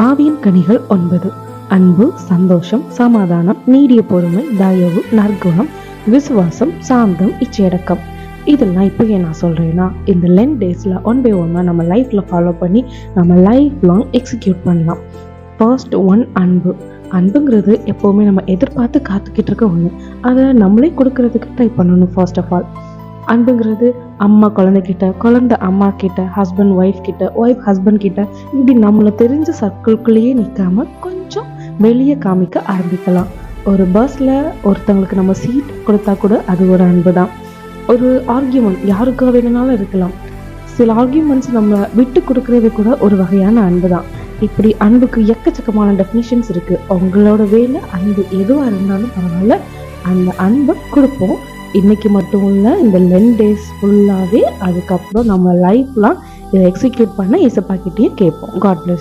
ஆவியின் கனிகள் 9: அன்பு, சந்தோஷம், சமாதானம், நீடிய பொறுமை, தயவு, நற்குணம், விசுவாசம், சாந்தம், இச்சையடக்கம். இதெல்லாம் இப்போ ஏன் நான் சொல்றேன்னா, இந்த லென்ட் டேஸ்ல ஒன் பை ஒன்னா நம்ம லைஃப்ல ஃபாலோ பண்ணி நம்ம லைஃப் லாங் எக்ஸிக்யூட் பண்ணலாம். ஃபர்ஸ்ட் ஒன், அன்பு. அன்புங்கிறது எப்போவுமே நம்ம எதிர்பார்த்து காத்துக்கிட்டு இருக்க ஒன்று. அதை நம்மளே கொடுக்கறதுக்கு ட்ரை பண்ணணும். ஃபர்ஸ்ட் ஆஃப் ஆல், அன்புங்கிறது அம்மா குழந்தைகிட்ட, குழந்தை அம்மா கிட்ட, ஹஸ்பண்ட் ஒய்ஃப் கிட்ட, ஒய்ஃப் ஹஸ்பண்ட் கிட்ட, இப்படி நம்மளை தெரிஞ்ச சர்க்கிள்குள்ளேயே நிற்காம கொஞ்சம் வெளியே காமிக்க ஆரம்பிக்கலாம். ஒரு பஸ்ஸில் ஒருத்தவங்களுக்கு நம்ம சீட் கொடுத்தா கூட அது ஒரு அன்பு தான். ஒரு ஆர்கியூமெண்ட் யாருக்காக வேணும்னாலும் இருக்கலாம். சில ஆர்கியூமெண்ட்ஸ் நம்ம விட்டு கொடுக்கறது கூட ஒரு வகையான அன்பு தான். இப்படி அன்புக்கு எக்கச்சக்கமான டெஃபினிஷன்ஸ் இருக்குது. உங்களோட வேலை அன்பு எதுவாக இருந்தாலும் பரவாயில்ல, அந்த அன்பை கொடுப்போம். இன்னைக்கு மட்டும் இல்லை, இந்த 10 days ஃபுல்லாகவே. அதுக்கப்புறம் நம்ம லைஃப்லாம் இதை எக்ஸிக்யூட் பண்ண இசப்பாக்கிட்டே கேட்போம். God plus.